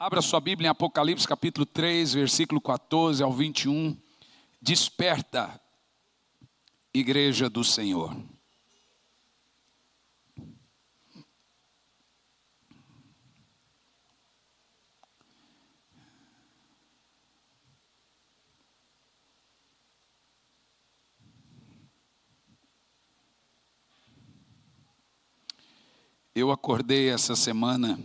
Abra sua Bíblia em Apocalipse capítulo 3, versículo 14 ao 21. Desperta, igreja do Senhor. Eu acordei essa semana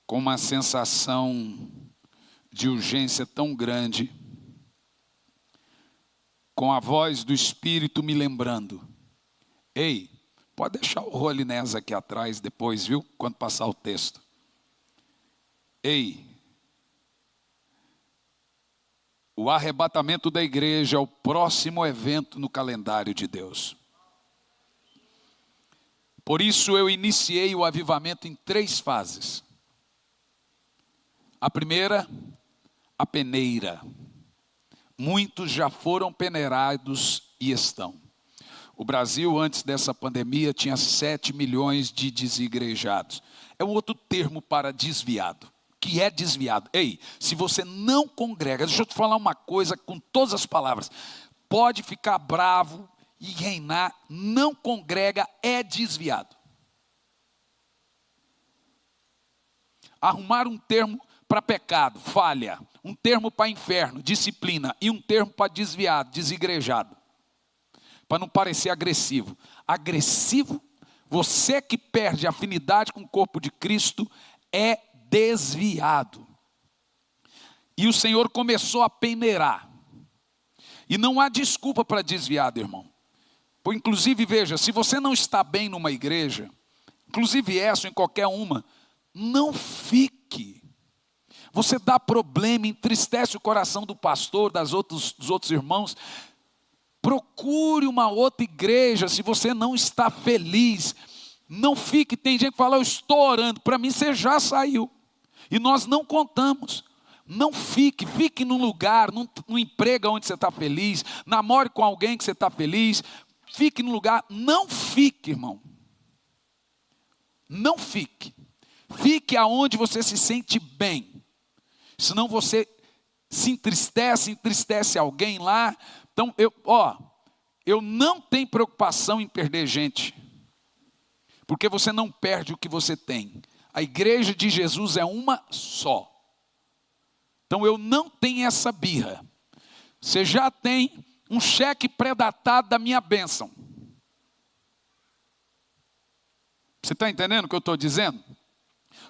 com uma sensação de urgência tão grande, com a voz do Espírito me lembrando: ei, pode deixar o Rolinés aqui atrás depois, viu? Quando passar o texto. Ei, o arrebatamento da igreja é o próximo evento no calendário de Deus. Por isso eu iniciei o avivamento em 3 fases. A primeira, a peneira. Muitos já foram peneirados e estão. O Brasil, antes dessa pandemia, tinha 7 milhões de desigrejados. É um outro termo para desviado. Que é desviado. Ei, se você não congrega, deixa eu te falar uma coisa com todas as palavras. Pode ficar bravo e reinar, não congrega, é desviado. Arrumar um termo para pecado, falha. Um termo para inferno, disciplina. E um termo para desviado, desigrejado. Para não parecer agressivo. Agressivo, você que perde afinidade com o corpo de Cristo, é desviado. E o Senhor começou a peneirar. E não há desculpa para desviado, irmão. Inclusive, veja, se você não está bem numa igreja, inclusive essa ou em qualquer uma, não fique. Você dá problema, entristece o coração do pastor, dos outros irmãos. Procure uma outra igreja se você não está feliz. Não fique, tem gente que fala: eu estou orando, para mim você já saiu. E nós não contamos. Não fique num lugar, num emprego onde você está feliz, namore com alguém que você está feliz. Fique no lugar, não fique, irmão. Não fique. Fique aonde você se sente bem. Senão você se entristece alguém lá. Então, eu não tenho preocupação em perder gente. Porque você não perde o que você tem. A igreja de Jesus é uma só. Então, eu não tenho essa birra. Você já tem um cheque pré-datado da minha bênção. Você está entendendo o que eu estou dizendo?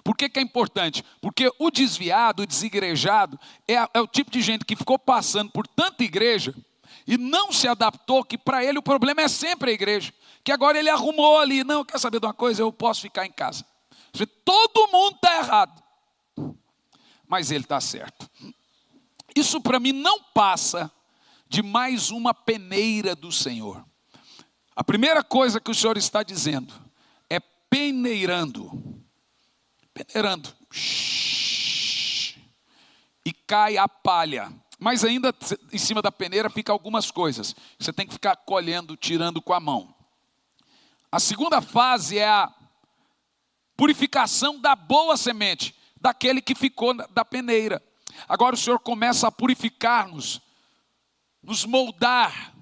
Por que é importante? Porque o desviado, o desigrejado, é o tipo de gente que ficou passando por tanta igreja e não se adaptou, que para ele o problema é sempre a igreja. Que agora ele arrumou ali: não, quer saber de uma coisa? Eu posso ficar em casa. Todo mundo está errado, mas ele está certo. Isso para mim não passa de mais uma peneira do Senhor. A primeira coisa que o Senhor está dizendo é peneirando. Peneirando. E cai a palha. Mas ainda em cima da peneira fica algumas coisas. Você tem que ficar colhendo, tirando com a mão. A segunda fase é a purificação da boa semente, daquele que ficou da peneira. Agora o Senhor começa a purificar-nos, nos moldar.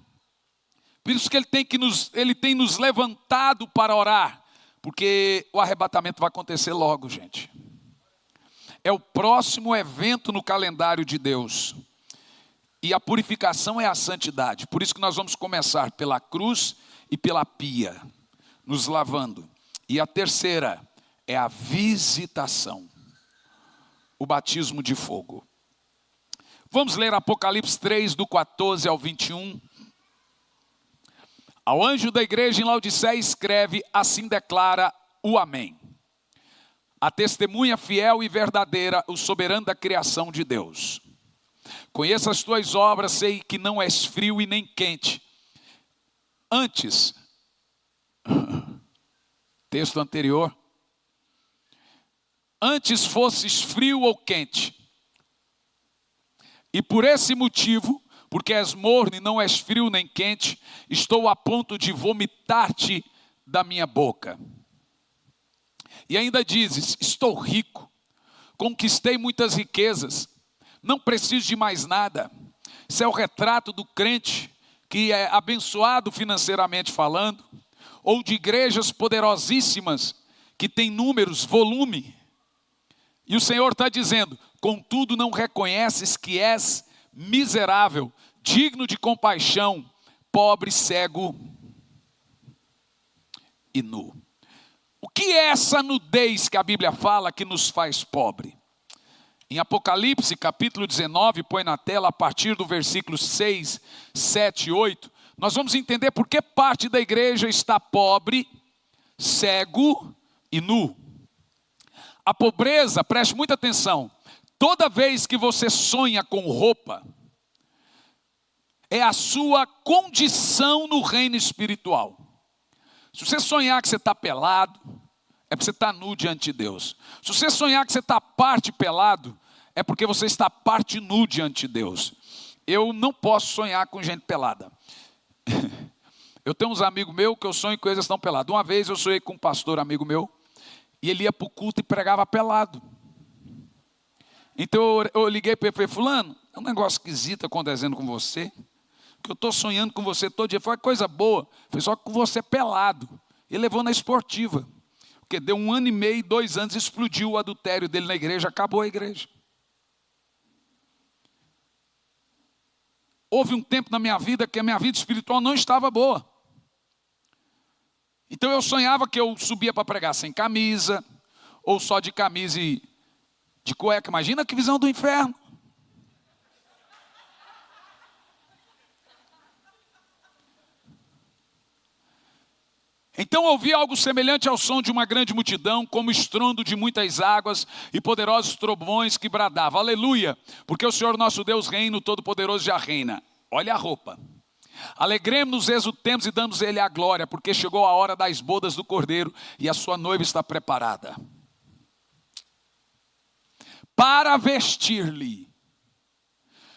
Por isso que Ele tem nos levantado para orar. Porque o arrebatamento vai acontecer logo, gente. É o próximo evento no calendário de Deus. E a purificação é a santidade. Por isso que nós vamos começar pela cruz e pela pia, nos lavando. E a terceira é a visitação. O batismo de fogo. Vamos ler Apocalipse 3, do 14 ao 21. Ao anjo da igreja em Laodiceia escreve: assim declara o Amém. A testemunha fiel e verdadeira, o soberano da criação de Deus. Conheço as tuas obras, sei que não és frio e nem quente. Antes, texto anterior, antes fosses frio ou quente. E por esse motivo, porque és morno e não és frio nem quente, estou a ponto de vomitar-te da minha boca. E ainda dizes: estou rico, conquistei muitas riquezas, não preciso de mais nada. Isso é o retrato do crente que é abençoado financeiramente falando, ou de igrejas poderosíssimas que têm números, volume. E o Senhor está dizendo: contudo não reconheces que és miserável, digno de compaixão, pobre, cego e nu. O que é essa nudez que a Bíblia fala que nos faz pobre? Em Apocalipse capítulo 19, põe na tela a partir do versículo 6, 7 e 8, nós vamos entender por que parte da igreja está pobre, cego e nu. A pobreza, preste muita atenção, toda vez que você sonha com roupa, é a sua condição no reino espiritual. Se você sonhar que você está pelado, é porque você está nu diante de Deus. Se você sonhar que você está parte pelado, é porque você está parte nu diante de Deus. Eu não posso sonhar com gente pelada. Eu tenho uns amigos meus que eu sonho com eles estão pelados. Uma vez eu sonhei com um pastor amigo meu, e ele ia para o culto e pregava pelado. Então eu liguei para ele e falei: fulano, é um negócio esquisito acontecendo com você, que eu estou sonhando com você todo dia. Foi uma coisa boa, foi só com você pelado. Ele levou na esportiva, porque deu 1 ano e meio, 2 anos, explodiu o adultério dele na igreja, acabou a igreja. Houve um tempo na minha vida que a minha vida espiritual não estava boa. Então eu sonhava que eu subia para pregar sem camisa, ou só de camisa e de cueca. Imagina que visão do inferno. Então ouvi algo semelhante ao som de uma grande multidão, como estrondo de muitas águas e poderosos trovões que bradavam: aleluia, porque o Senhor nosso Deus reina, o Todo-Poderoso já reina. Olha a roupa. Alegremos-nos, exultemos e damos a Ele a glória, porque chegou a hora das bodas do Cordeiro e a sua noiva está preparada. Para vestir-lhe,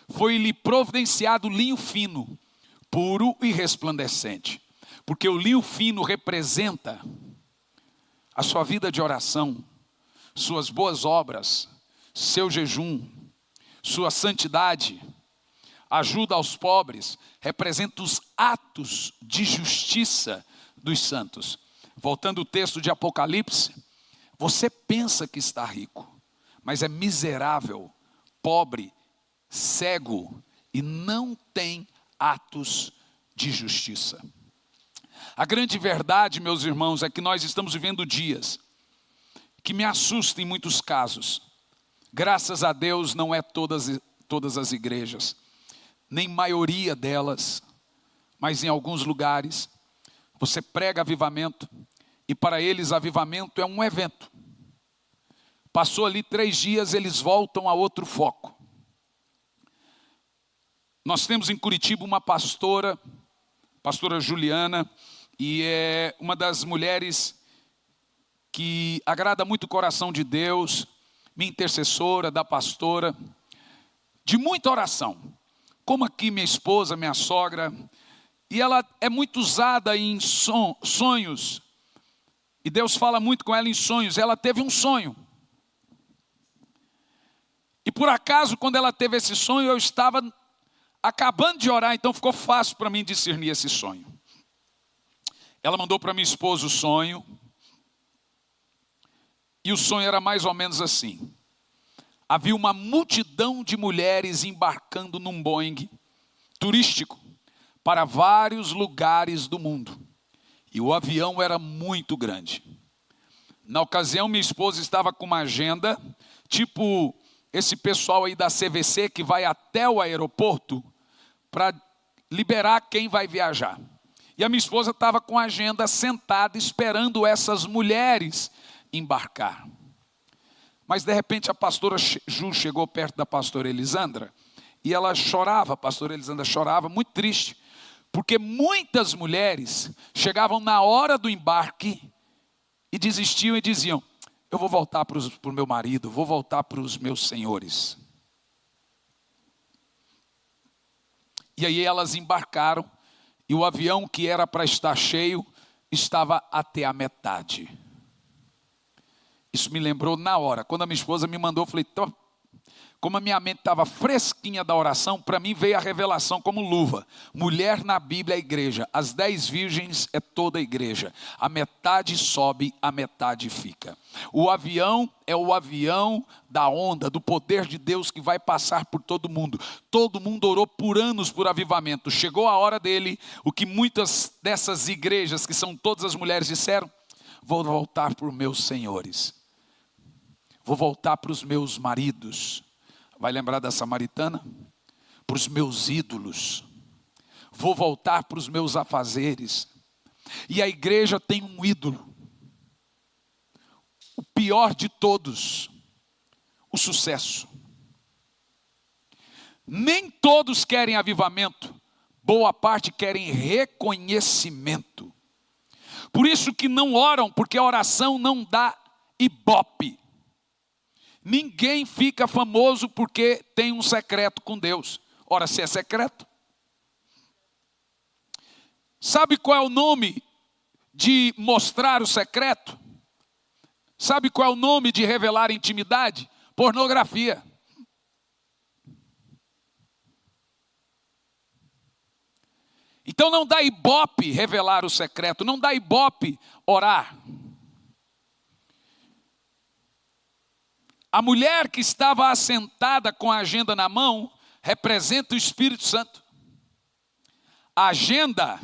foi-lhe providenciado linho fino, puro e resplandecente. Porque o linho fino representa a sua vida de oração, suas boas obras, seu jejum, sua santidade, ajuda aos pobres, representa os atos de justiça dos santos. Voltando ao texto de Apocalipse, você pensa que está rico, mas é miserável, pobre, cego e não tem atos de justiça. A grande verdade, meus irmãos, é que nós estamos vivendo dias que me assustam em muitos casos. Graças a Deus não é todas as igrejas, nem maioria delas, mas em alguns lugares você prega avivamento e para eles avivamento é um evento. Passou ali 3 dias, eles voltam a outro foco. Nós temos em Curitiba uma pastora Juliana, e é uma das mulheres que agrada muito o coração de Deus, minha intercessora, da pastora, de muita oração. Como aqui minha esposa, minha sogra, e ela é muito usada em sonhos, e Deus fala muito com ela em sonhos. Ela teve um sonho, e por acaso quando ela teve esse sonho, eu estava acabando de orar, então ficou fácil para mim discernir esse sonho. Ela mandou para minha esposa o sonho, e o sonho era mais ou menos assim: havia uma multidão de mulheres embarcando num Boeing turístico para vários lugares do mundo, e o avião era muito grande. Na ocasião minha esposa estava com uma agenda, tipo esse pessoal aí da CVC que vai até o aeroporto para liberar quem vai viajar. E a minha esposa estava com a agenda sentada, esperando essas mulheres embarcar. Mas de repente a pastora Ju chegou perto da pastora Elisandra, e ela chorava, a pastora Elisandra chorava, muito triste, porque muitas mulheres chegavam na hora do embarque e desistiam e diziam: eu vou voltar para o meu marido, vou voltar para os meus senhores. E aí elas embarcaram, e o avião que era para estar cheio, estava até a metade. Isso me lembrou na hora. Quando a minha esposa me mandou, eu falei, como a minha mente estava fresquinha da oração, para mim veio a revelação como luva. Mulher na Bíblia é a igreja. As 10 virgens é toda a igreja. A metade sobe, a metade fica. O avião é o avião da onda, do poder de Deus que vai passar por todo mundo. Todo mundo orou por anos por avivamento. Chegou a hora dele, o que muitas dessas igrejas, que são todas as mulheres, disseram: vou voltar para os meus senhores. Vou voltar para os meus maridos. Vai lembrar da samaritana? Para os meus ídolos. Vou voltar para os meus afazeres. E a igreja tem um ídolo. O pior de todos. O sucesso. Nem todos querem avivamento. Boa parte querem reconhecimento. Por isso que não oram, porque a oração não dá ibope. Ninguém fica famoso porque tem um secreto com Deus. Ora, se é secreto. Sabe qual é o nome de mostrar o secreto? Sabe qual é o nome de revelar intimidade? Pornografia. Então não dá ibope revelar o secreto, não dá ibope orar. A mulher que estava assentada com a agenda na mão, representa o Espírito Santo. A agenda,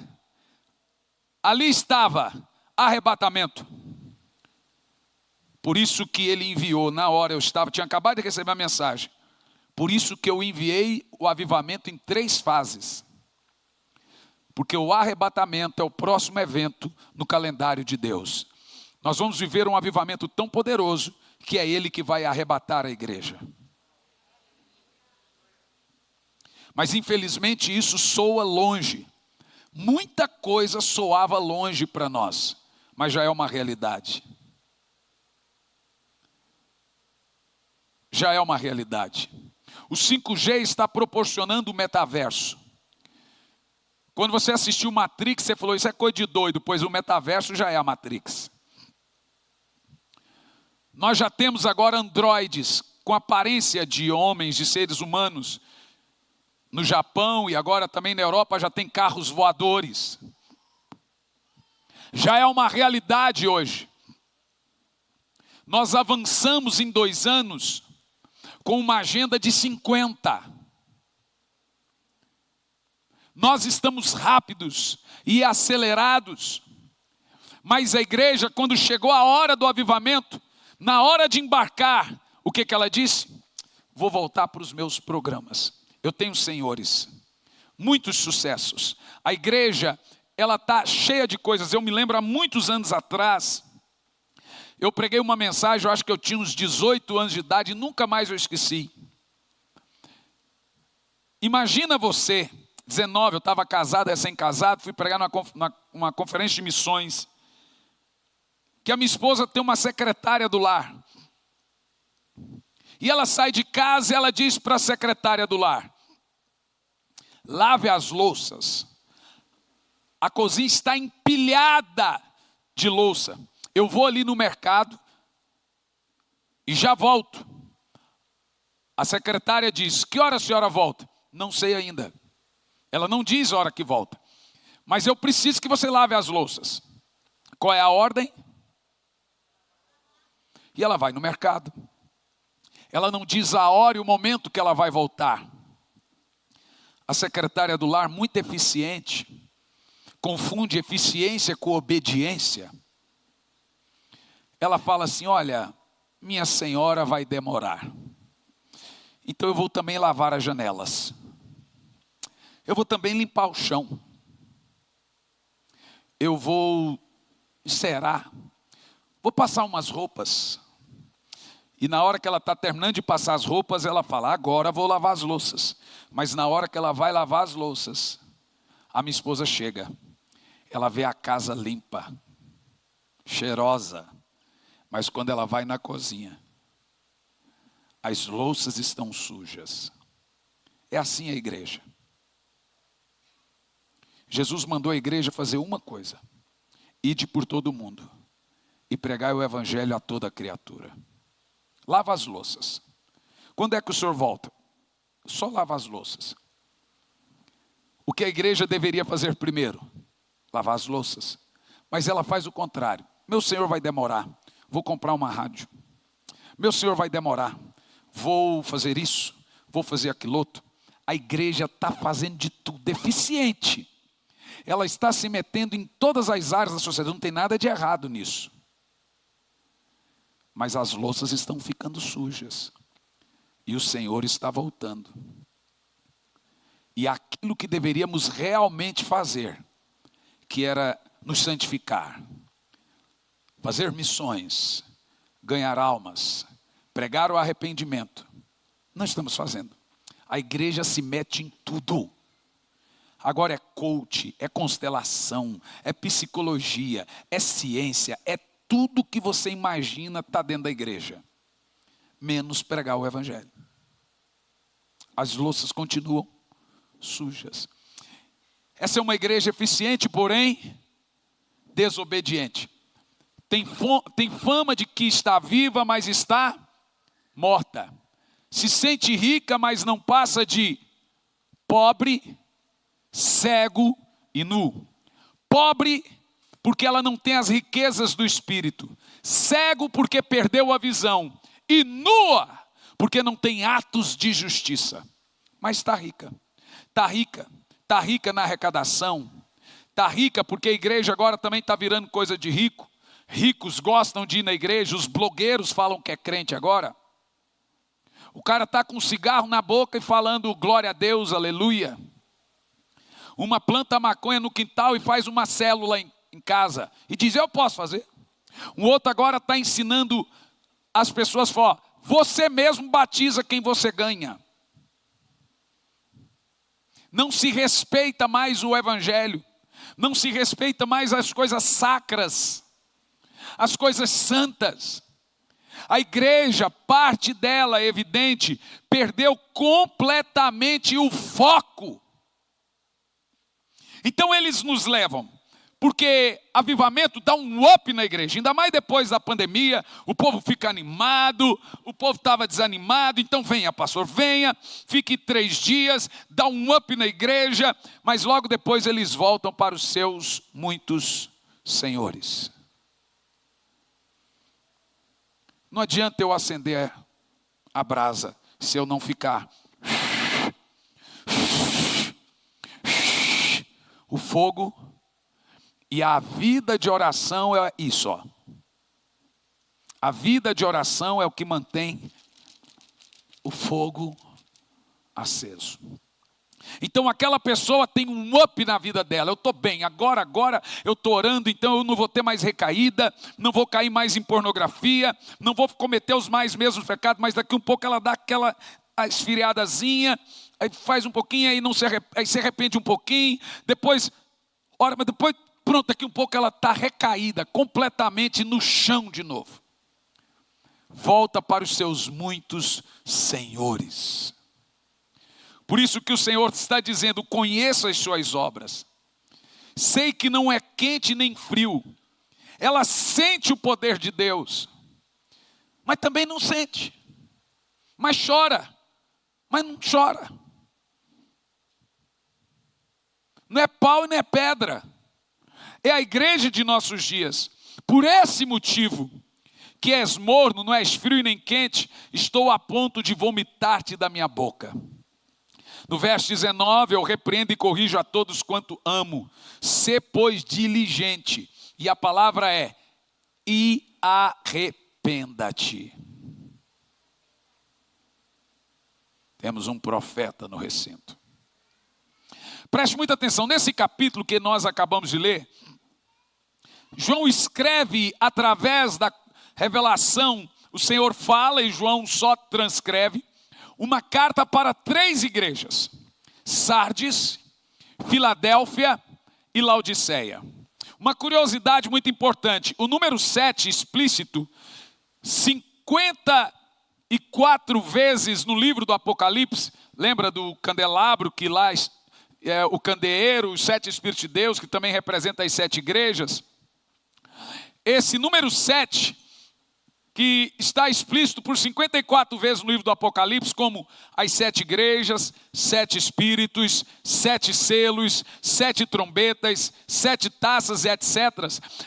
ali estava, arrebatamento. Por isso que ele enviou, na hora tinha acabado de receber a mensagem. Por isso que eu enviei o avivamento em 3 fases. Porque o arrebatamento é o próximo evento no calendário de Deus. Nós vamos viver um avivamento tão poderoso, que é ele que vai arrebatar a igreja. Mas infelizmente isso soa longe. Muita coisa soava longe para nós, mas já é uma realidade. Já é uma realidade. O 5G está proporcionando o metaverso. Quando você assistiu Matrix, você falou, isso é coisa de doido, pois o metaverso já é a Matrix. Nós já temos agora androides com aparência de homens, de seres humanos. No Japão e agora também na Europa já tem carros voadores. Já é uma realidade hoje. Nós avançamos em 2 anos com uma agenda de 50. Nós estamos rápidos e acelerados. Mas a igreja, quando chegou a hora do avivamento, na hora de embarcar, o que ela disse? Vou voltar para os meus programas. Eu tenho senhores, muitos sucessos. A igreja, ela está cheia de coisas. Eu me lembro há muitos anos atrás, eu preguei uma mensagem, eu acho que eu tinha uns 18 anos de idade e nunca mais eu esqueci. Imagina você, 19, eu estava casado, recém-casado, fui pregar numa conferência de missões, que a minha esposa tem uma secretária do lar. E ela sai de casa e ela diz para a secretária do lar: lave as louças. A cozinha está empilhada de louça. Eu vou ali no mercado e já volto. A secretária diz: que hora a senhora volta? Não sei ainda. Ela não diz a hora que volta. Mas eu preciso que você lave as louças. Qual é a ordem? E ela vai no mercado. Ela não diz a hora e o momento que ela vai voltar. A secretária do lar, muito eficiente, confunde eficiência com obediência. Ela fala assim: olha, minha senhora vai demorar. Então eu vou também lavar as janelas. Eu vou também limpar o chão. Eu vou encerar. Vou passar umas roupas. E na hora que ela está terminando de passar as roupas, ela fala: agora vou lavar as louças. Mas na hora que ela vai lavar as louças, a minha esposa chega. Ela vê a casa limpa, cheirosa. Mas quando ela vai na cozinha, as louças estão sujas. É assim a igreja. Jesus mandou a igreja fazer uma coisa: ide por todo mundo e pregai o evangelho a toda criatura. Lava as louças. Quando é que o senhor volta? Só lava as louças. O que a igreja deveria fazer primeiro? Lavar as louças. Mas ela faz o contrário. Meu senhor vai demorar, vou comprar uma rádio. Meu senhor vai demorar, vou fazer isso, vou fazer aquilo outro. A igreja está fazendo de tudo, deficiente. Ela está se metendo em todas as áreas da sociedade, não tem nada de errado nisso. Mas as louças estão ficando sujas. E o Senhor está voltando. E aquilo que deveríamos realmente fazer, que era nos santificar, fazer missões, ganhar almas, pregar o arrependimento, não estamos fazendo. A igreja se mete em tudo. Agora é coach, é constelação, é psicologia, é ciência, é tudo que você imagina está dentro da igreja. Menos pregar o evangelho. As louças continuam sujas. Essa é uma igreja eficiente, porém desobediente. Tem fama de que está viva, mas está morta. Se sente rica, mas não passa de pobre, cego e nu. Pobre porque ela não tem as riquezas do espírito. Cego porque perdeu a visão. E nua porque não tem atos de justiça. Mas está rica. Está rica. Está rica na arrecadação. Está rica porque a igreja agora também está virando coisa de rico. Ricos gostam de ir na igreja. Os blogueiros falam que é crente agora. O cara está com um cigarro na boca e falando glória a Deus, aleluia. Uma planta maconha no quintal e faz uma célula em casa. E diz, eu posso fazer. Um outro agora está ensinando as pessoas, fala, você mesmo batiza quem você ganha. Não se respeita mais o evangelho. Não se respeita mais as coisas sacras. As coisas santas. A igreja, parte dela, é evidente, perdeu completamente o foco. Então eles nos levam, porque avivamento dá um up na igreja, ainda mais depois da pandemia, o povo fica animado, o povo estava desanimado, então venha pastor, venha, fique 3 dias, dá um up na igreja, mas logo depois eles voltam para os seus muitos senhores. Não adianta eu acender a brasa se eu não ficar. O fogo e a vida de oração é isso, ó. A vida de oração é o que mantém o fogo aceso. Então aquela pessoa tem um up na vida dela. Eu estou bem, agora eu estou orando, então eu não vou ter mais recaída, não vou cair mais em pornografia, não vou cometer os mais mesmos pecados, mas daqui um pouco ela dá aquela esfriadazinha, aí faz um pouquinho, aí se arrepende um pouquinho, depois, ora, mas depois, pronto, daqui um pouco ela está recaída, completamente no chão de novo. Volta para os seus muitos senhores. Por isso que o Senhor está dizendo, conheço as suas obras. Sei que não é quente nem frio. Ela sente o poder de Deus. Mas também não sente. Mas chora. Mas não chora. Não é pau e não é pedra. É a igreja de nossos dias. Por esse motivo, que és morno, não és frio e nem quente, estou a ponto de vomitar-te da minha boca. No verso 19, eu repreendo e corrijo a todos quanto amo. Sê, pois, diligente. E a palavra é, e arrependa-te. Temos um profeta no recinto. Preste muita atenção. Nesse capítulo que nós acabamos de ler, João escreve através da revelação. O Senhor fala e João só transcreve. Uma carta para 3 igrejas, Sardes, Filadélfia e Laodiceia. Uma curiosidade muito importante, o número 7 explícito, 54 vezes no livro do Apocalipse, lembra do candelabro que lá é o candeeiro, os 7 Espíritos de Deus, que também representa as 7 igrejas. esse número 7, que está explícito por 54 vezes no livro do Apocalipse, como as 7 igrejas, 7 espíritos, 7 selos, 7 trombetas, 7 taças, etc.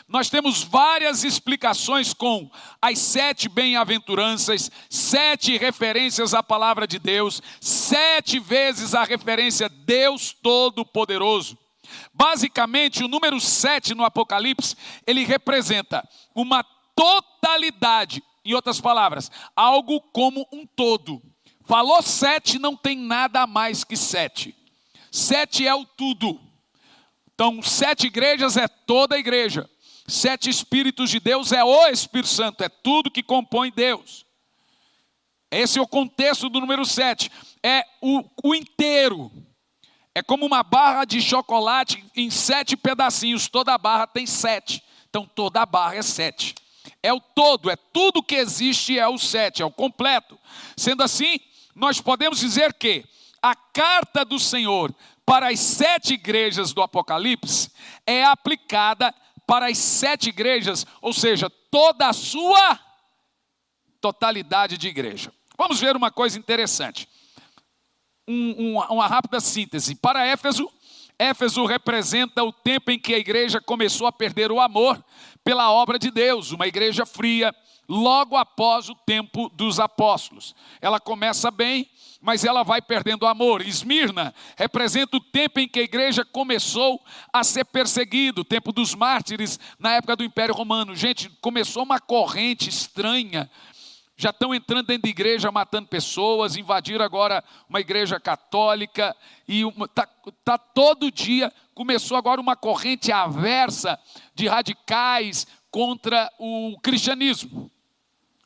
Nós temos várias explicações com as 7 bem-aventuranças, 7 referências à palavra de Deus, 7 vezes a referência Deus Todo-Poderoso. Basicamente, o número 7 no Apocalipse, ele representa uma totalidade, em outras palavras, algo como um todo. Falou 7, não tem nada a mais que 7. 7 é o tudo. Então, 7 igrejas é toda a igreja. 7 Espíritos de Deus é o Espírito Santo, é tudo que compõe Deus. Esse é o contexto do número 7. É o inteiro. É como uma barra de chocolate em 7 pedacinhos. Toda a barra tem 7. Então, toda a barra é 7. É o todo, é tudo que existe, é o 7, é o completo. Sendo assim, nós podemos dizer que a carta do Senhor para as 7 igrejas do Apocalipse é aplicada para as 7 igrejas, ou seja, toda a sua totalidade de igreja. Vamos ver uma coisa interessante. Uma rápida síntese. Para Éfeso, Éfeso representa o tempo em que a igreja começou a perder o amor pela obra de Deus, uma igreja fria, logo após o tempo dos apóstolos. Ela começa bem, mas ela vai perdendo o amor. Esmirna representa o tempo em que a igreja começou a ser perseguida, o tempo dos mártires na época do Império Romano. Gente, começou uma corrente estranha. Já estão entrando dentro da igreja, matando pessoas, invadiram agora uma igreja católica, e tá todo dia, começou agora uma corrente aversa de radicais contra o cristianismo.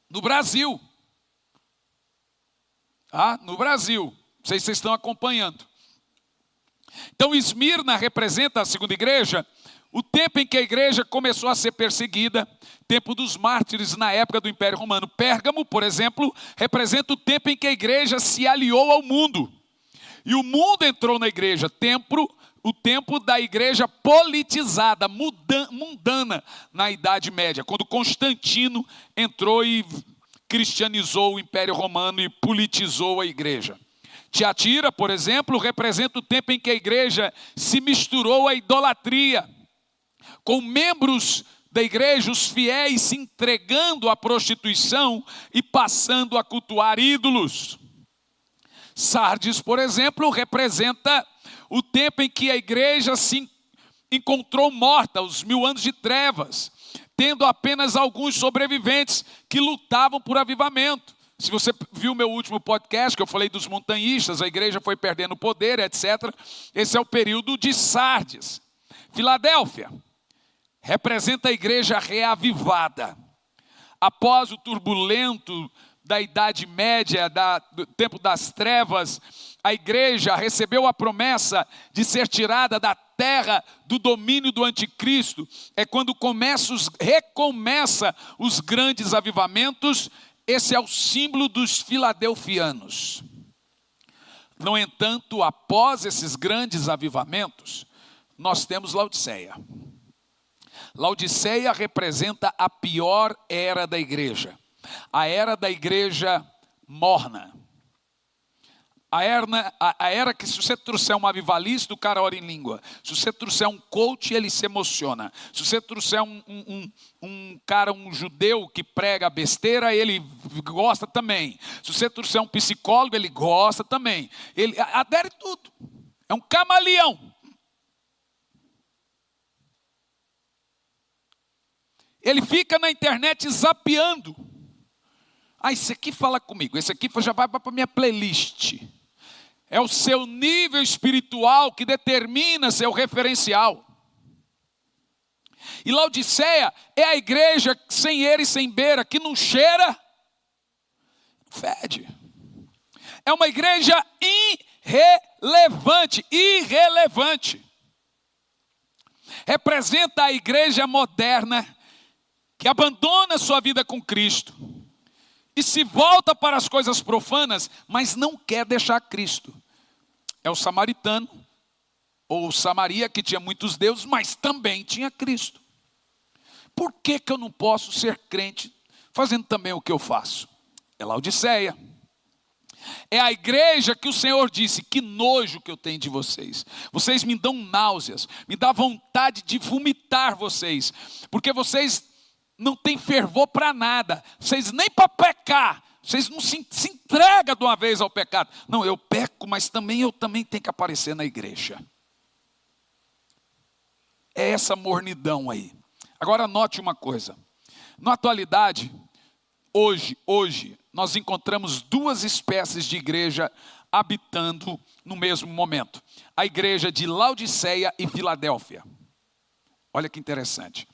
No Brasil. No Brasil. Não sei se vocês estão acompanhando. Então, Esmirna representa a segunda igreja, o tempo em que a igreja começou a ser perseguida, tempo dos mártires na época do Império Romano. Pérgamo, por exemplo, representa o tempo em que a igreja se aliou ao mundo. E o mundo entrou na igreja, o tempo da igreja politizada, mundana na Idade Média, quando Constantino entrou e cristianizou o Império Romano e politizou a igreja. Tiatira, por exemplo, representa o tempo em que a igreja se misturou à idolatria, com membros da igreja, os fiéis, se entregando à prostituição e passando a cultuar ídolos. Sardes, por exemplo, representa o tempo em que a igreja se encontrou morta, os 1000 anos de trevas, tendo apenas alguns sobreviventes que lutavam por avivamento. Se você viu meu último podcast, que eu falei dos montanhistas, a igreja foi perdendo poder, etc. Esse é o período de Sardes. Filadélfia representa a igreja reavivada. Após o turbulento da Idade Média, do tempo das trevas, a igreja recebeu a promessa de ser tirada da terra do domínio do anticristo. É quando recomeça os grandes avivamentos. Esse é o símbolo dos filadelfianos. No entanto, após esses grandes avivamentos, nós temos Laodiceia. Laodiceia representa a pior era da igreja. A era da igreja morna. A era que, se você trouxer um avivalista, o cara ora em língua. Se você trouxer um coach, ele se emociona. Se você trouxer um judeu que prega besteira, ele gosta também. Se você trouxer um psicólogo, ele gosta também. Ele adere tudo. É um camaleão. Ele fica na internet zapeando. Esse aqui fala comigo, esse aqui já vai para a minha playlist. É o seu nível espiritual que determina seu referencial. E Laodiceia é a igreja sem eira e sem beira, que não cheira, fede. É uma igreja irrelevante. Representa a igreja moderna, que abandona sua vida com Cristo e se volta para as coisas profanas, mas não quer deixar Cristo. É o samaritano, ou Samaria, que tinha muitos deuses, mas também tinha Cristo. Por que que eu não posso ser crente fazendo também o que eu faço? É Laodiceia. É a igreja que o Senhor disse: que nojo que eu tenho de vocês. Vocês me dão náuseas, me dá vontade de vomitar vocês, porque vocês não têm fervor para nada, vocês nem para pecar, vocês não se entregam de uma vez ao pecado. Não, eu peco, mas eu também tenho que aparecer na igreja. É essa mornidão aí. Agora note uma coisa. Na atualidade, hoje, nós encontramos duas espécies de igreja habitando no mesmo momento. A igreja de Laodiceia e Filadélfia. Olha que interessante.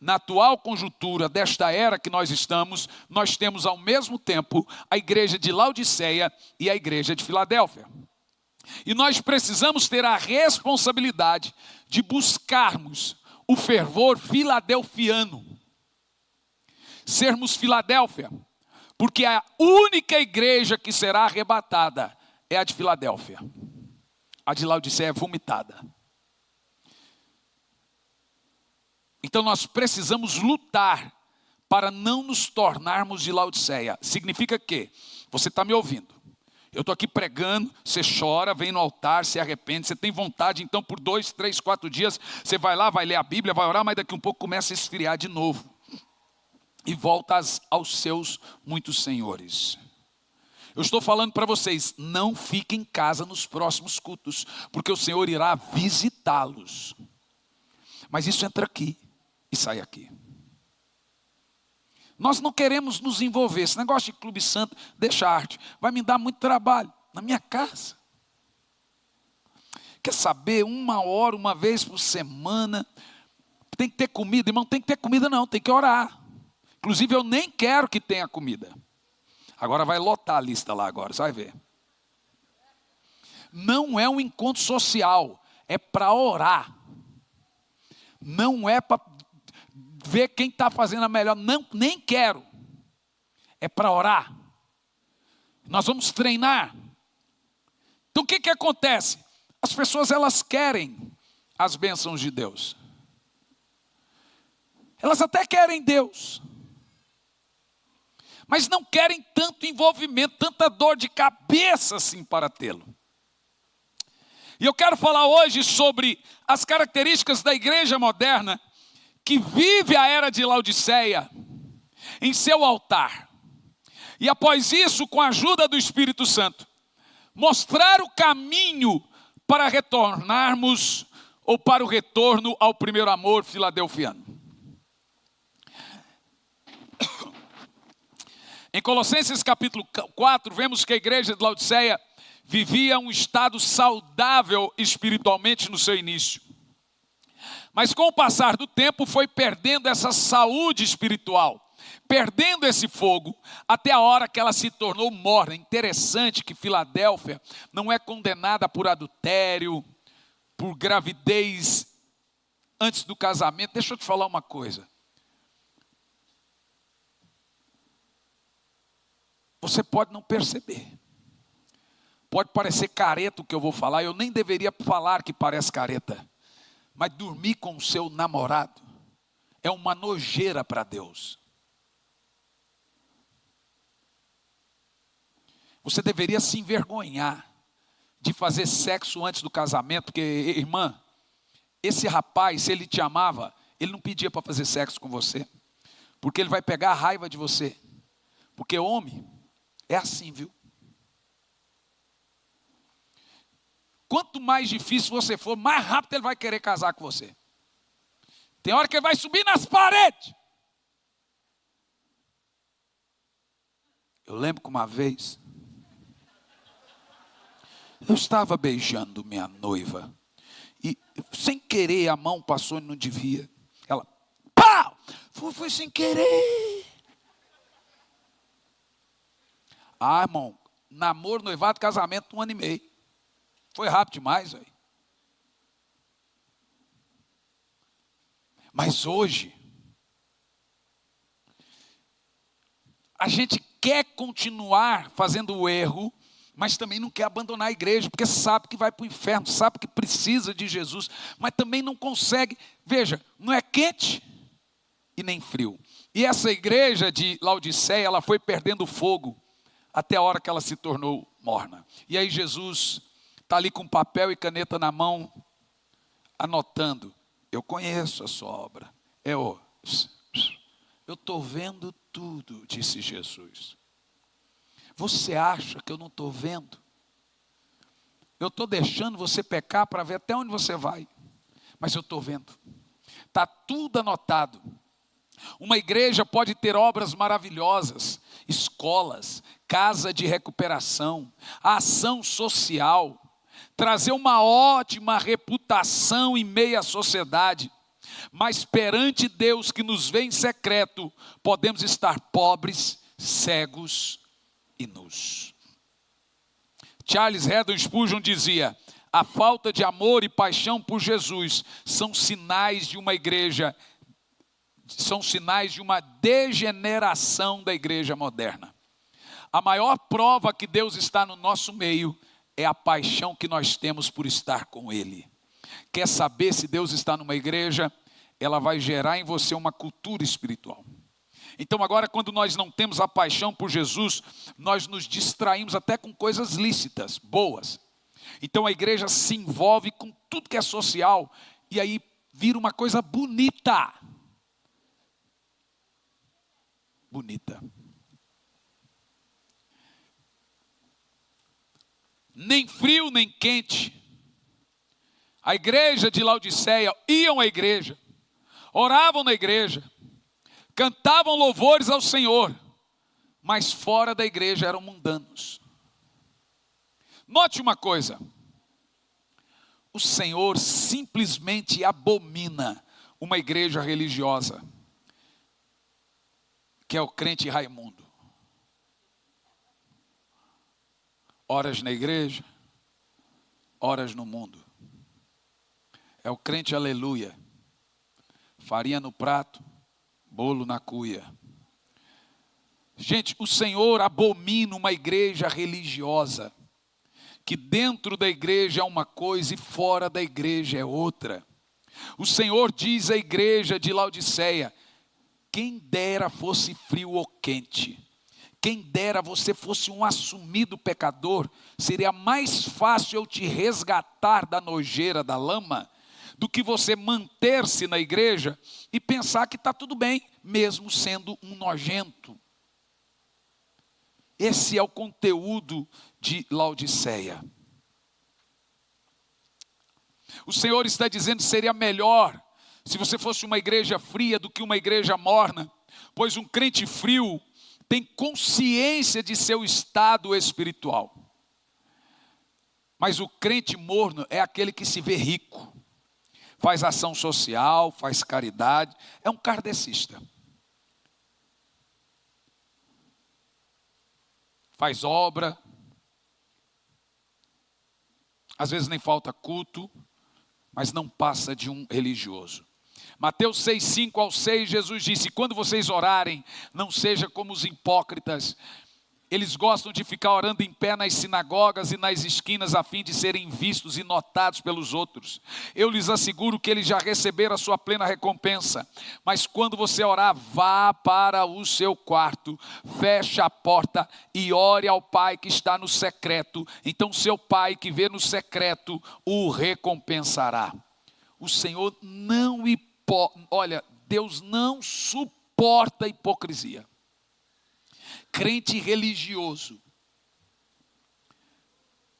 Na atual conjuntura desta era que nós estamos, nós temos ao mesmo tempo a igreja de Laodiceia e a igreja de Filadélfia. E nós precisamos ter a responsabilidade de buscarmos o fervor filadelfiano. Sermos Filadélfia. Porque a única igreja que será arrebatada é a de Filadélfia. A de Laodiceia é vomitada. Então nós precisamos lutar para não nos tornarmos de Laodiceia. Significa que você está me ouvindo. Eu estou aqui pregando, você chora, vem no altar, se arrepende, você tem vontade, então por 2, 3, 4 dias, você vai lá, vai ler a Bíblia, vai orar, mas daqui um pouco começa a esfriar de novo. E volta aos seus muitos senhores. Eu estou falando para vocês, não fiquem em casa nos próximos cultos, porque o Senhor irá visitá-los. Mas isso entra aqui e sai aqui. Nós não queremos nos envolver. Esse negócio de clube santo, deixa a arte. Vai me dar muito trabalho na minha casa. Quer saber? 1 hora, uma vez por semana. Tem que ter comida. Irmão, tem que ter comida não, tem que orar. Inclusive eu nem quero que tenha comida. Agora vai lotar a lista lá agora, você vai ver. Não é um encontro social, é para orar. Não é para ver quem está fazendo a melhor, não, nem quero. É para orar. Nós vamos treinar. Então o que acontece? As pessoas elas querem as bênçãos de Deus. Elas até querem Deus. Mas não querem tanto envolvimento, tanta dor de cabeça assim para tê-lo. E eu quero falar hoje sobre as características da igreja moderna que vive a era de Laodiceia em seu altar. E após isso, com a ajuda do Espírito Santo, mostrar o caminho para retornarmos ou para o retorno ao primeiro amor filadelfiano. Em Colossenses capítulo 4, vemos que a igreja de Laodiceia vivia um estado saudável espiritualmente no seu início. Mas com o passar do tempo foi perdendo essa saúde espiritual, perdendo esse fogo, até a hora que ela se tornou morna. Interessante que Filadélfia não é condenada por adultério, por gravidez antes do casamento. Deixa eu te falar uma coisa. Você pode não perceber. Pode parecer careta o que eu vou falar. Eu nem deveria falar que parece careta. Mas dormir com o seu namorado é uma nojeira para Deus. Você deveria se envergonhar de fazer sexo antes do casamento. Porque, irmã, esse rapaz, se ele te amava, ele não pedia para fazer sexo com você. Porque ele vai pegar a raiva de você. Porque homem é assim, viu? Quanto mais difícil você for, mais rápido ele vai querer casar com você. Tem hora que ele vai subir nas paredes. Eu lembro que uma vez, eu estava beijando minha noiva. E sem querer a mão passou e não devia. Ela, pau! Foi sem querer. Ah, irmão, namoro, noivado, casamento, 1 ano e meio. Foi rápido demais, velho. Mas hoje, a gente quer continuar fazendo o erro, mas também não quer abandonar a igreja, porque sabe que vai para o inferno, sabe que precisa de Jesus, mas também não consegue. Veja, não é quente e nem frio. E essa igreja de Laodiceia, ela foi perdendo fogo até a hora que ela se tornou morna. E aí Jesus está ali com papel e caneta na mão, anotando. Eu conheço a sua obra. Eu estou vendo tudo, disse Jesus. Você acha que eu não estou vendo? Eu estou deixando você pecar para ver até onde você vai. Mas eu estou vendo. Está tudo anotado. Uma igreja pode ter obras maravilhosas, escolas, casa de recuperação, ação social, trazer uma ótima reputação em meio à sociedade, mas perante Deus que nos vê em secreto, podemos estar pobres, cegos e nus. Charles Haddon Spurgeon dizia: a falta de amor e paixão por Jesus são sinais de uma igreja, são sinais de uma degeneração da igreja moderna. A maior prova que Deus está no nosso meio é a paixão que nós temos por estar com Ele. Quer saber se Deus está numa igreja? Ela vai gerar em você uma cultura espiritual. Então agora, quando nós não temos a paixão por Jesus, nós nos distraímos até com coisas lícitas, boas. Então a igreja se envolve com tudo que é social, e aí vira uma coisa bonita. Bonita. Nem frio, nem quente. A igreja de Laodiceia iam à igreja, oravam na igreja, cantavam louvores ao Senhor, mas fora da igreja eram mundanos. Note uma coisa: o Senhor simplesmente abomina uma igreja religiosa, que é o crente Raimundo. Horas na igreja, horas no mundo. É o crente aleluia. Farinha no prato, bolo na cuia. Gente, o Senhor abomina uma igreja religiosa, que dentro da igreja é uma coisa e fora da igreja é outra. O Senhor diz à igreja de Laodiceia: quem dera fosse frio ou quente, quem dera você fosse um assumido pecador, seria mais fácil eu te resgatar da nojeira, da lama, do que você manter-se na igreja e pensar que está tudo bem, mesmo sendo um nojento. Esse é o conteúdo de Laodiceia. O Senhor está dizendo que seria melhor se você fosse uma igreja fria do que uma igreja morna, pois um crente frio tem consciência de seu estado espiritual. Mas o crente morno é aquele que se vê rico, faz ação social, faz caridade, é um kardecista. Faz obra, às vezes nem falta culto, mas não passa de um religioso. Mateus 6, 5 ao 6, Jesus disse: quando vocês orarem, não seja como os hipócritas. Eles gostam de ficar orando em pé nas sinagogas e nas esquinas, a fim de serem vistos e notados pelos outros. Eu lhes asseguro que eles já receberam a sua plena recompensa. Mas quando você orar, vá para o seu quarto, feche a porta e ore ao Pai que está no secreto. Então seu Pai que vê no secreto o recompensará. O Senhor não olha, Deus não suporta a hipocrisia. Crente religioso,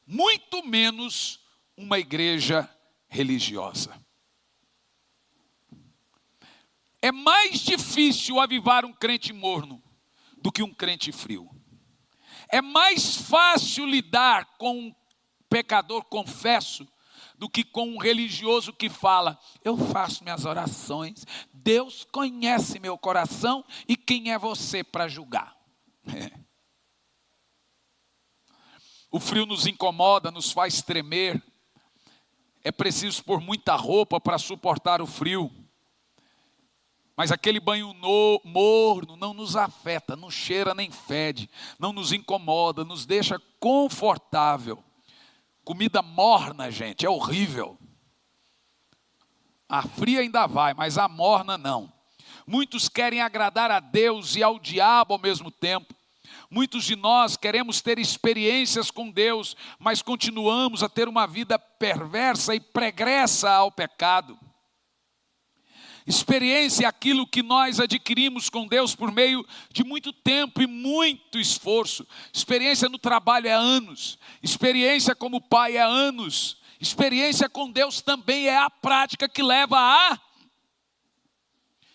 muito menos uma igreja religiosa. É mais difícil avivar um crente morno do que um crente frio. É mais fácil lidar com um pecador confesso do que com um religioso que fala: eu faço minhas orações, Deus conhece meu coração, e quem é você para julgar? O frio nos incomoda, nos faz tremer. É preciso pôr muita roupa para suportar o frio. Mas aquele banho morno não nos afeta, não cheira nem fede, não nos incomoda, nos deixa confortável. Comida morna, gente, é horrível. A fria ainda vai, mas a morna não. Muitos querem agradar a Deus e ao diabo ao mesmo tempo. Muitos de nós queremos ter experiências com Deus, mas continuamos a ter uma vida perversa e pregressa ao pecado. Experiência é aquilo que nós adquirimos com Deus por meio de muito tempo e muito esforço. Experiência no trabalho é anos. Experiência como pai é anos. Experiência com Deus também é a prática que leva a...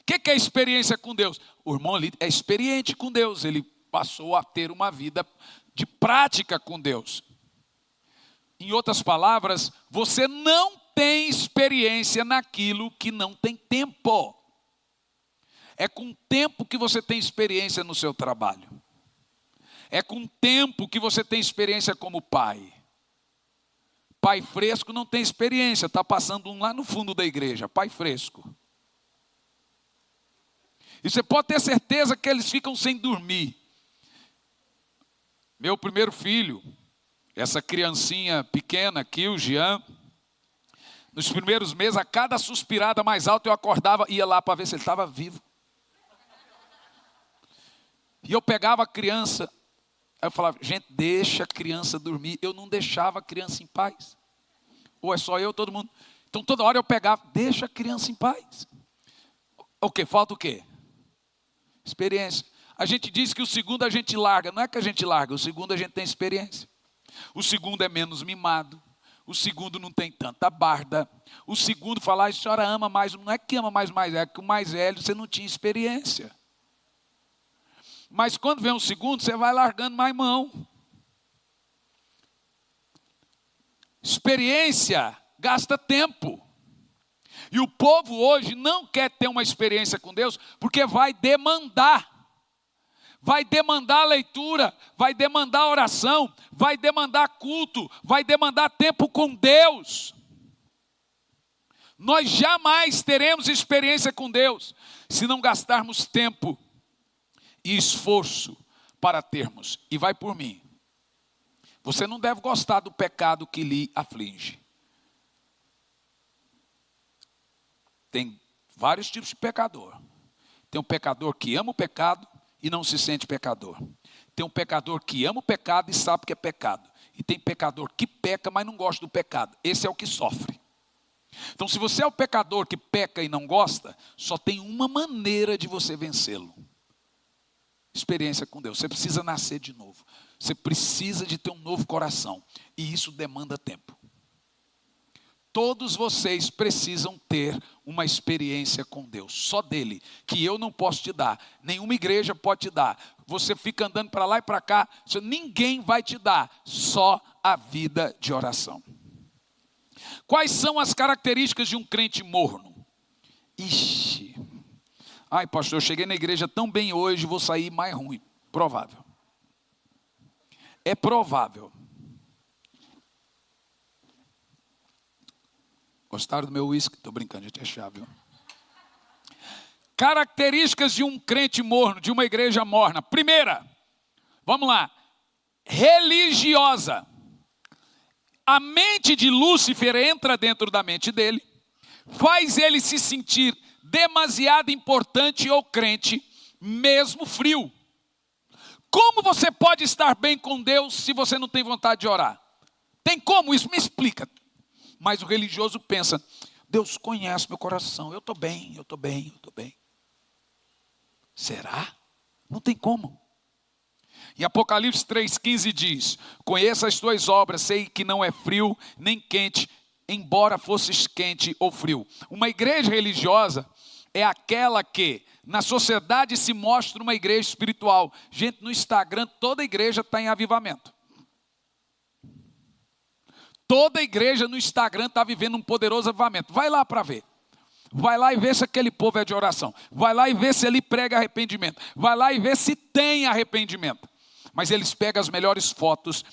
O que é experiência com Deus? O irmão ali é experiente com Deus. Ele passou a ter uma vida de prática com Deus. Em outras palavras, você não tem experiência naquilo que não tem tempo. É com tempo que você tem experiência no seu trabalho. É com tempo que você tem experiência como pai. Pai fresco não tem experiência, está passando um lá no fundo da igreja, pai fresco. E você pode ter certeza que eles ficam sem dormir. Meu primeiro filho, essa criancinha pequena aqui, o Jean, nos primeiros meses, a cada suspirada mais alta eu acordava, ia lá para ver se ele estava vivo. E eu pegava a criança, aí eu falava, gente, deixa a criança dormir. Eu não deixava a criança em paz. Ou é só eu, todo mundo. Então toda hora eu pegava, deixa a criança em paz. O quê? Falta o quê? Experiência. A gente diz que o segundo a gente larga. Não é que a gente larga, o segundo a gente tem experiência. O segundo é menos mimado. O segundo não tem tanta barda. O segundo fala, a senhora ama mais. Não é que ama mais, é que o mais velho você não tinha experiência. Mas quando vem o segundo, você vai largando mais mão. Experiência gasta tempo. E o povo hoje não quer ter uma experiência com Deus, porque vai demandar. Vai demandar leitura, vai demandar oração, vai demandar culto, vai demandar tempo com Deus. Nós jamais teremos experiência com Deus se não gastarmos tempo e esforço para termos. E vai por mim. Você não deve gostar do pecado que lhe aflige. Tem vários tipos de pecador. Tem um pecador que ama o pecado e não se sente pecador. Tem um pecador que ama o pecado e sabe que é pecado. E tem pecador que peca, mas não gosta do pecado. Esse é o que sofre. Então, se você é o pecador que peca e não gosta, só tem uma maneira de você vencê-lo. Experiência com Deus. Você precisa nascer de novo. Você precisa de ter um novo coração. E isso demanda tempo. Todos vocês precisam ter uma experiência com Deus, só dele, que eu não posso te dar, nenhuma igreja pode te dar. Você fica andando para lá e para cá, ninguém vai te dar, só a vida de oração. Quais são as características de um crente morno? Ixi, ai pastor, eu cheguei na igreja tão bem hoje, vou sair mais ruim. Provável. É provável. Gostaram do meu uísque? Estou brincando, gente, é chave. Viu? Características de um crente morno, de uma igreja morna. Primeira, vamos lá. Religiosa. A mente de Lúcifer entra dentro da mente dele, faz ele se sentir demasiado importante ou crente, mesmo frio. Como você pode estar bem com Deus se você não tem vontade de orar? Tem como isso? Me explica. Mas o religioso pensa, Deus conhece meu coração, eu estou bem, eu estou bem, eu estou bem. Será? Não tem como. Em Apocalipse 3,15 diz, conheça as tuas obras, sei que não é frio nem quente, embora fosses quente ou frio. Uma igreja religiosa é aquela que na sociedade se mostra uma igreja espiritual. Gente, no Instagram toda igreja está em avivamento. Toda igreja no Instagram está vivendo um poderoso avivamento. Vai lá para ver. Vai lá e vê se aquele povo é de oração. Vai lá e vê se ele prega arrependimento. Vai lá e vê se tem arrependimento. Mas eles pegam as melhores fotos.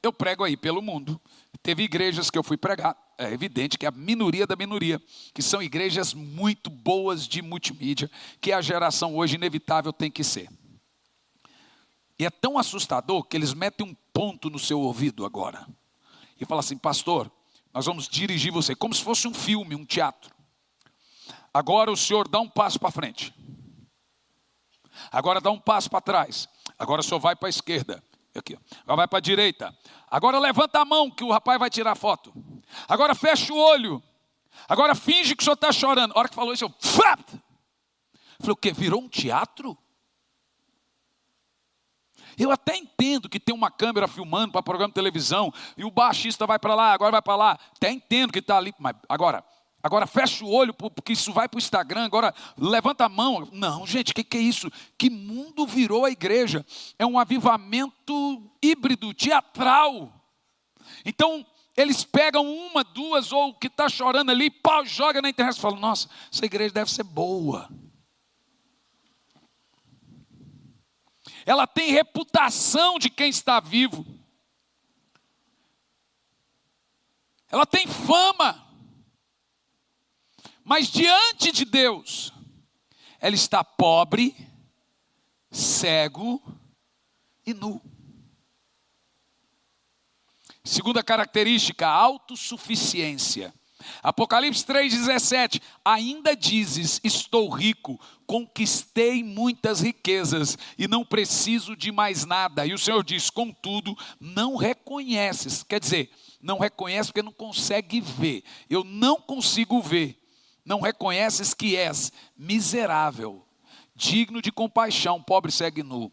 Eu prego aí pelo mundo. Teve igrejas que eu fui pregar. É evidente que é a minoria da minoria. Que são igrejas muito boas de multimídia. Que a geração hoje inevitável tem que ser. E é tão assustador que eles metem um ponto no seu ouvido agora. E fala assim, pastor, nós vamos dirigir você, como se fosse um filme, um teatro. Agora o senhor dá um passo para frente. Agora dá um passo para trás. Agora o senhor vai para a esquerda. Aqui. Agora vai para a direita. Agora levanta a mão que o rapaz vai tirar foto. Agora fecha o olho. Agora finge que o senhor está chorando. A hora que falou isso, eu falei, o quê? Virou um teatro? Eu até entendo que tem uma câmera filmando para programa de televisão, e o baixista vai para lá, agora vai para lá. Até entendo que está ali, mas agora fecha o olho, porque isso vai para o Instagram, agora levanta a mão. Não, gente, o que é isso? Que mundo virou a igreja? É um avivamento híbrido, teatral. Então, eles pegam uma, duas, ou o que está chorando ali, pau, joga na internet e falam, nossa, essa igreja deve ser boa. Ela tem reputação de quem está vivo. Ela tem fama. Mas diante de Deus, ela está pobre, cego e nu. Segunda característica, autossuficiência. Apocalipse 3,17, ainda dizes, estou rico, conquistei muitas riquezas e não preciso de mais nada. E o Senhor diz, contudo, não reconheces. Quer dizer, não reconhece porque não consegue ver. Eu não consigo ver. Não reconheces que és miserável, digno de compaixão, pobre, cego e nu.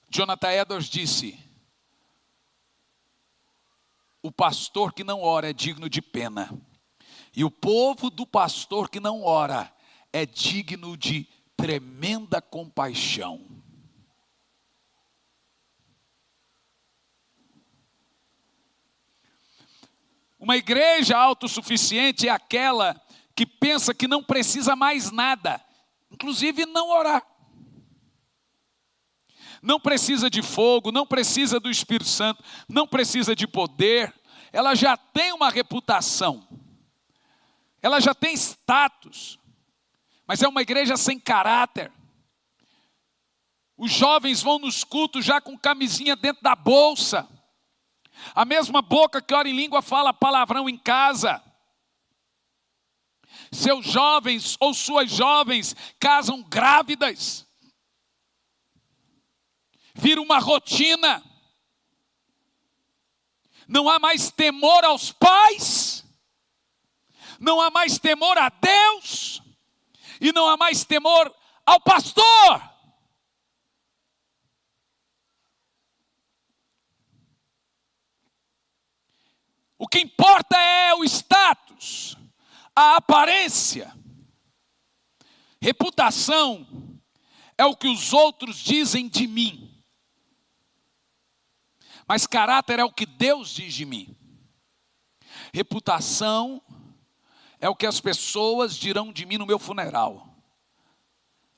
Jonathan Edwards disse, o pastor que não ora é digno de pena. E o povo do pastor que não ora é digno de tremenda compaixão. Uma igreja autossuficiente é aquela que pensa que não precisa mais nada, inclusive não orar. Não precisa de fogo, não precisa do Espírito Santo, não precisa de poder. Ela já tem uma reputação. Ela já tem status. Mas é uma igreja sem caráter. Os jovens vão nos cultos já com camisinha dentro da bolsa. A mesma boca que ora em língua fala palavrão em casa. Seus jovens ou suas jovens casam grávidas. Vira uma rotina. Não há mais temor aos pais. Não há mais temor a Deus. E não há mais temor ao pastor. O que importa é o status, a aparência. Reputação é o que os outros dizem de mim. Mas caráter é o que Deus diz de mim. Reputação é o que as pessoas dirão de mim no meu funeral.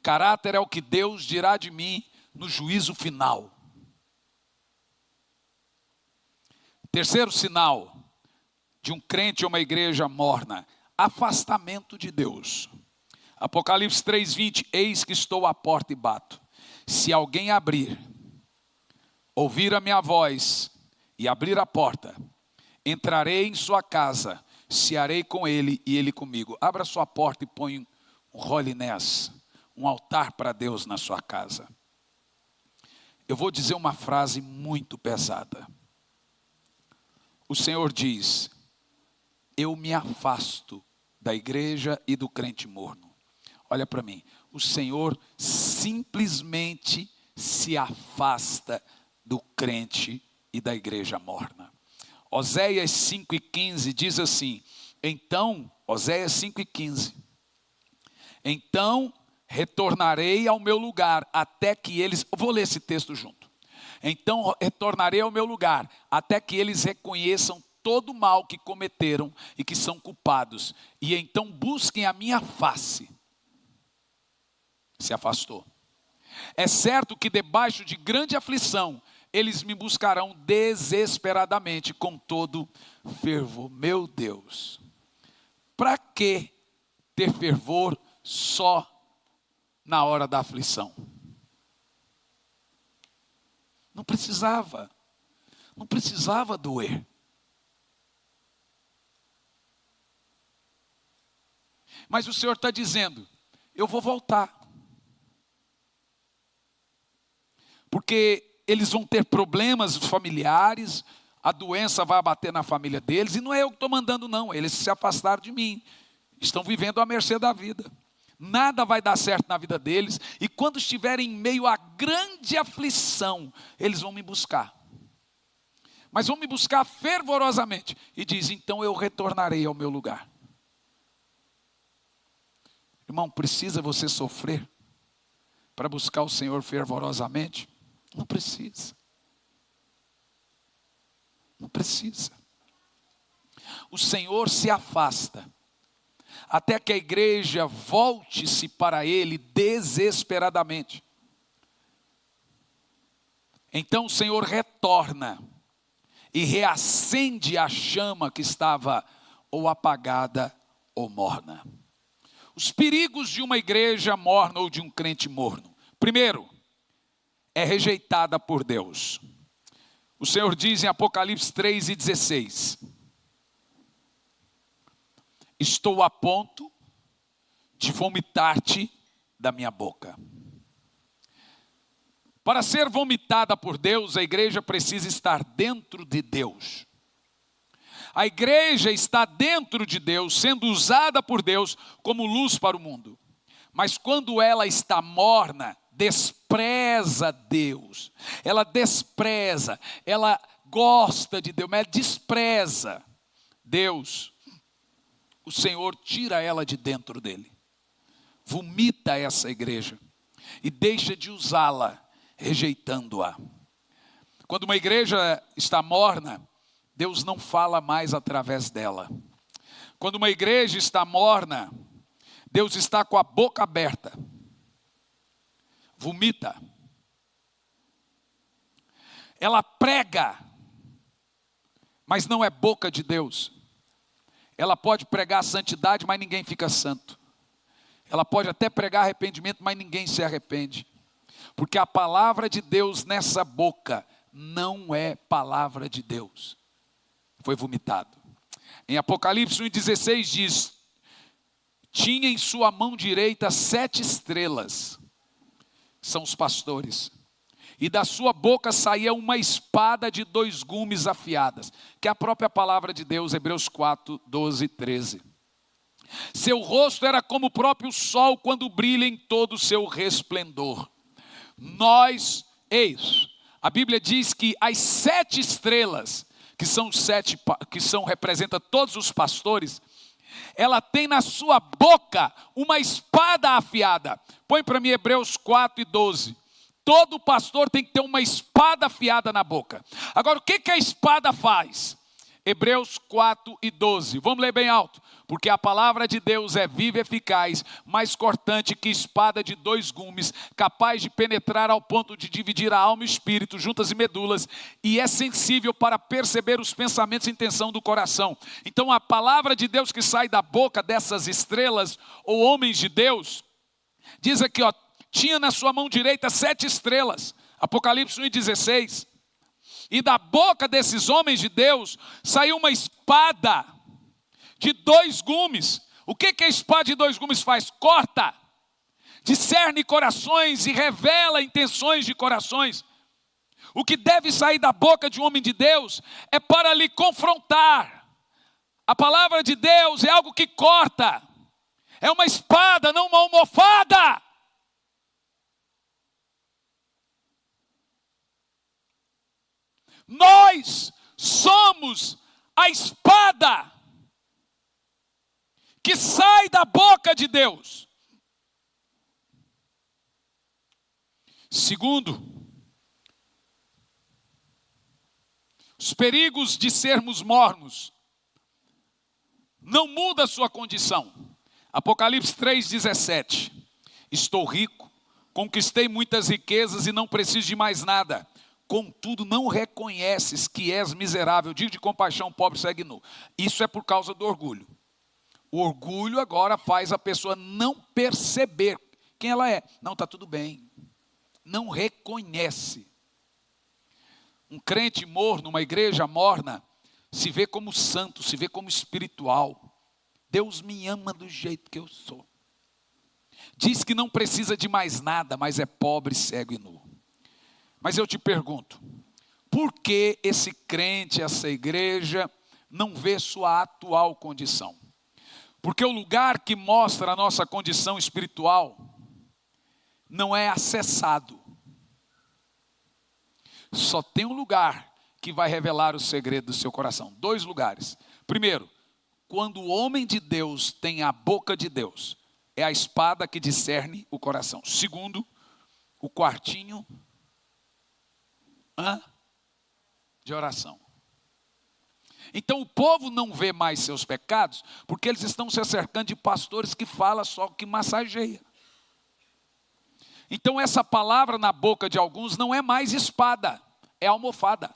Caráter é o que Deus dirá de mim no juízo final. Terceiro sinal de um crente ou uma igreja morna: afastamento de Deus. Apocalipse 3:20, eis que estou à porta e bato. Se alguém abrir, ouvir a minha voz e abrir a porta, entrarei em sua casa, cearei com ele e ele comigo. Abra sua porta e põe um holiness, um altar para Deus na sua casa. Eu vou dizer uma frase muito pesada. O Senhor diz, eu me afasto da igreja e do crente morno. Olha para mim, o Senhor simplesmente se afasta do crente e da igreja morna. Oséias 5:15 diz assim, então, Oséias 5:15, então retornarei ao meu lugar até que eles, eu vou ler esse texto junto. Então retornarei ao meu lugar até que eles reconheçam todo o mal que cometeram e que são culpados, e então busquem a minha face. Se afastou. É certo que debaixo de grande aflição, eles me buscarão desesperadamente com todo fervor. Meu Deus, para que ter fervor só na hora da aflição? Não precisava doer. Mas o Senhor está dizendo, eu vou voltar. Porque eles vão ter problemas familiares, a doença vai abater na família deles, e não é eu que estou mandando não, eles se afastaram de mim, estão vivendo à mercê da vida. Nada vai dar certo na vida deles, e quando estiverem em meio a grande aflição, eles vão me buscar. Mas vão me buscar fervorosamente, e diz, então eu retornarei ao meu lugar. Irmão, precisa você sofrer para buscar o Senhor fervorosamente? Não precisa. Não precisa. O Senhor se afasta até que a igreja volte-se para Ele desesperadamente. Então o Senhor retorna e reacende a chama que estava ou apagada ou morna. Os perigos de uma igreja morna ou de um crente morno. Primeiro, é rejeitada por Deus. O Senhor diz em Apocalipse 3:16, estou a ponto de vomitar-te da minha boca. Para ser vomitada por Deus, a igreja precisa estar dentro de Deus. A igreja está dentro de Deus, sendo usada por Deus como luz para o mundo. Mas quando ela está morna, despreza Deus. Ela despreza, ela gosta de Deus, mas ela despreza Deus. O Senhor tira ela de dentro dele. Vomita essa igreja e deixa de usá-la, rejeitando-a. Quando uma igreja está morna, Deus não fala mais através dela. Quando uma igreja está morna, Deus está com a boca aberta. Vomita. Ela prega, mas não é boca de Deus. Ela pode pregar santidade, mas ninguém fica santo. Ela pode até pregar arrependimento, mas ninguém se arrepende. Porque a palavra de Deus nessa boca não é palavra de Deus. Foi vomitado. Em Apocalipse 1,16 diz, tinha em sua mão direita 7 estrelas, são os pastores, e da sua boca saía uma espada de 2 gumes afiadas, que é a própria palavra de Deus, Hebreus 4, 12 e 13. Seu rosto era como o próprio sol quando brilha em todo o seu resplendor. A Bíblia diz que as 7 estrelas, representa todos os pastores, ela tem na sua boca uma espada afiada. Põe para mim Hebreus 4 e 12. Todo pastor tem que ter uma espada afiada na boca. Agora, o que a espada faz? Hebreus 4 e 12. Vamos ler bem alto. Porque a palavra de Deus é viva e eficaz, mais cortante que espada de 2 gumes, capaz de penetrar ao ponto de dividir a alma e o espírito, juntas e medulas, e é sensível para perceber os pensamentos e intenção do coração. Então a palavra de Deus que sai da boca dessas estrelas, ou homens de Deus, diz aqui, tinha na sua mão direita 7 estrelas, Apocalipse 1,16, e da boca desses homens de Deus saiu uma espada de 2 gumes. O que a espada de 2 gumes faz? Corta, discerne corações e revela intenções de corações. O que deve sair da boca de um homem de Deus é para lhe confrontar. A palavra de Deus é algo que corta, é uma espada, não uma almofada. Nós somos a espada que sai da boca de Deus. Segundo, os perigos de sermos mornos não muda a sua condição. Apocalipse 3,17. Estou rico, conquistei muitas riquezas e não preciso de mais nada. Contudo, não reconheces que és miserável, digno de compaixão, pobre, segue nu. Isso é por causa do orgulho. O orgulho agora faz a pessoa não perceber quem ela é. Não, está tudo bem. Não reconhece. Um crente morno, uma igreja morna, se vê como santo, se vê como espiritual. Deus me ama do jeito que eu sou. Diz que não precisa de mais nada, mas é pobre, cego e nu. Mas eu te pergunto, por que esse crente, essa igreja, não vê sua atual condição? Porque o lugar que mostra a nossa condição espiritual não é acessado. Só tem um lugar que vai revelar o segredo do seu coração. 2 lugares. Primeiro, quando o homem de Deus tem a boca de Deus, é a espada que discerne o coração. Segundo, o quartinho de oração. Então o povo não vê mais seus pecados, porque eles estão se acercando de pastores que falam só que massageia. Então essa palavra na boca de alguns não é mais espada, é almofada.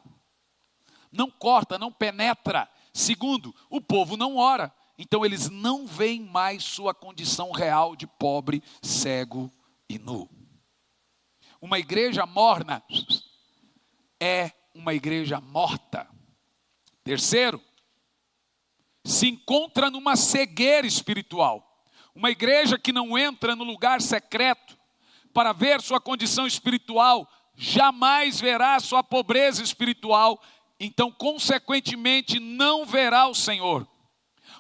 Não corta, não penetra. Segundo, o povo não ora. Então eles não veem mais sua condição real de pobre, cego e nu. Uma igreja morna é uma igreja morta. Terceiro, se encontra numa cegueira espiritual. Uma igreja que não entra no lugar secreto para ver sua condição espiritual, jamais verá sua pobreza espiritual, então consequentemente não verá o Senhor.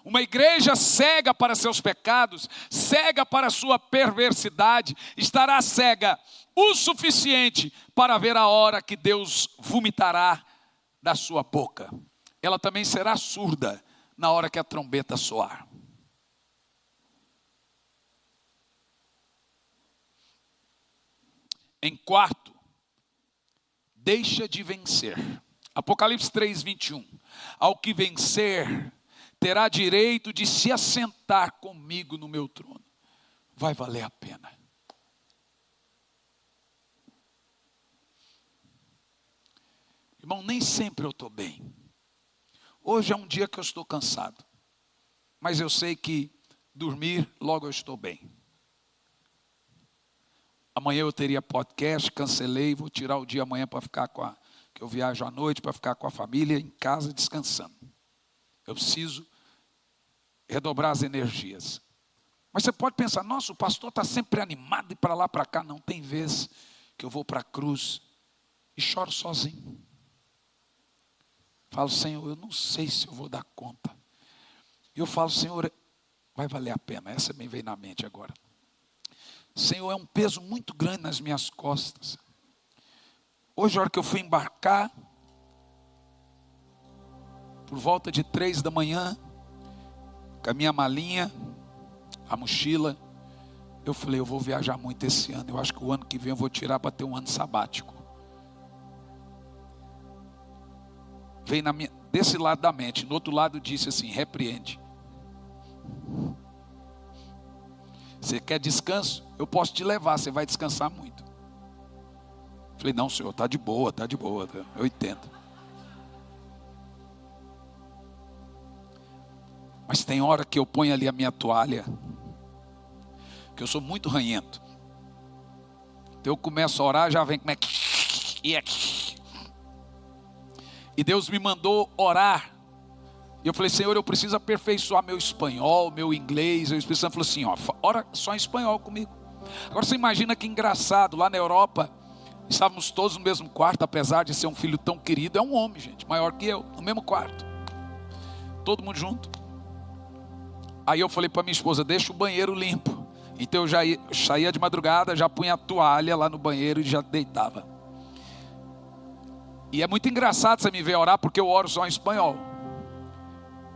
Uma igreja cega para seus pecados, cega para sua perversidade, estará cega o suficiente para ver a hora que Deus vomitará da sua boca. Ela também será surda na hora que a trombeta soar. Em quarto, deixa de vencer. Apocalipse 3:21. Ao que vencer, terá direito de se assentar comigo no meu trono. Vai valer a pena. Irmão, nem sempre eu estou bem. Hoje é um dia que eu estou cansado. Mas eu sei que dormir, logo eu estou bem. Amanhã eu teria podcast, cancelei, vou tirar o dia amanhã para ficar que eu viajo à noite, para ficar com a família em casa descansando. Eu preciso redobrar as energias. Mas você pode pensar, nossa, o pastor está sempre animado e para lá, para cá. Não, tem vezes que eu vou para a cruz e choro sozinho. Falo, Senhor, eu não sei se eu vou dar conta. E eu falo, Senhor, vai valer a pena. Essa me veio na mente agora. Senhor, é um peso muito grande nas minhas costas. Hoje, a hora que eu fui embarcar, por volta de 3 da manhã, com a minha malinha, a mochila, eu falei, eu vou viajar muito esse ano. Eu acho que o ano que vem eu vou tirar para ter um ano sabático. Veio desse lado da mente. No outro lado disse assim, repreende. Você quer descanso? Eu posso te levar, você vai descansar muito. Falei, não senhor, está de boa, eu entendo. Mas tem hora que eu ponho ali a minha toalha, que eu sou muito ranhento. Então eu começo a orar, já vem como é que... E Deus me mandou orar. E eu falei, Senhor, eu preciso aperfeiçoar meu espanhol, meu inglês. O Espírito Santo falou assim, ora só em espanhol comigo. Agora você imagina que engraçado, lá na Europa, estávamos todos no mesmo quarto, apesar de ser um filho tão querido, é um homem, gente, maior que eu, no mesmo quarto. Todo mundo junto. Aí eu falei para minha esposa, deixa o banheiro limpo. Então eu já saía de madrugada, já punha a toalha lá no banheiro e já deitava. E é muito engraçado você me ver orar, porque eu oro só em espanhol.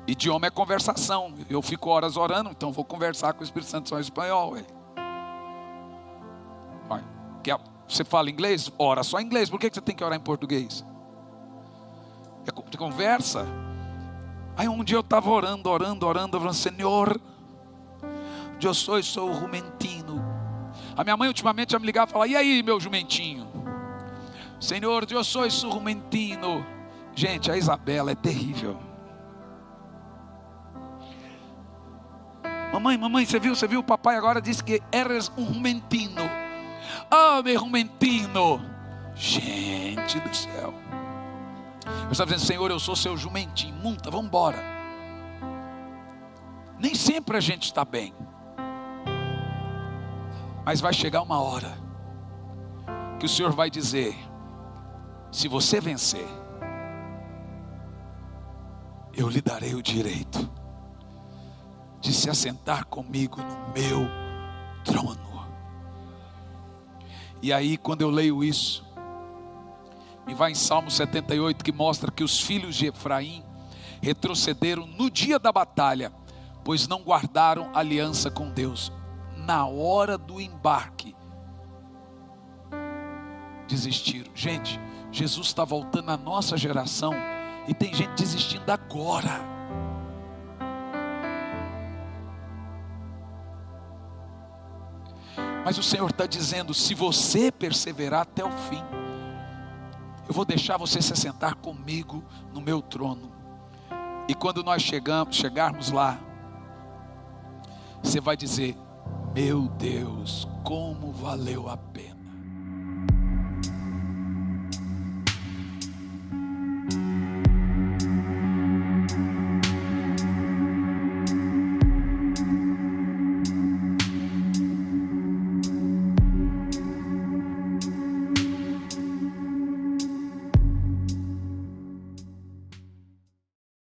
Idioma é conversação. Eu fico horas orando, então vou conversar com o Espírito Santo só em espanhol. Você fala inglês? Ora só em inglês. Por que você tem que orar em português? É de conversa. Aí um dia eu estava orando, falando, Senhor, eu sou o jumentino. A minha mãe ultimamente já me ligava e falava, e aí meu jumentinho? Senhor, eu sou o jumentino. Gente, a Isabela é terrível. Mamãe, você viu? O papai agora disse que eres um jumentino. Oh, meu jumentino. Gente do céu. Eu estava dizendo, Senhor, eu sou seu jumentinho. Monta, vamos embora. Nem sempre a gente está bem. Mas vai chegar uma hora que o Senhor vai dizer: se você vencer, eu lhe darei o direito de se assentar comigo no meu trono. E aí, quando eu leio isso, me vai em Salmo 78, que mostra que os filhos de Efraim retrocederam no dia da batalha, pois não guardaram aliança com Deus. Na hora do embarque, desistiram. Gente, Jesus está voltando à nossa geração e tem gente desistindo agora. Mas o Senhor está dizendo: se você perseverar até o fim, eu vou deixar você se assentar comigo no meu trono. E quando nós chegarmos lá, você vai dizer: meu Deus, como valeu a pena.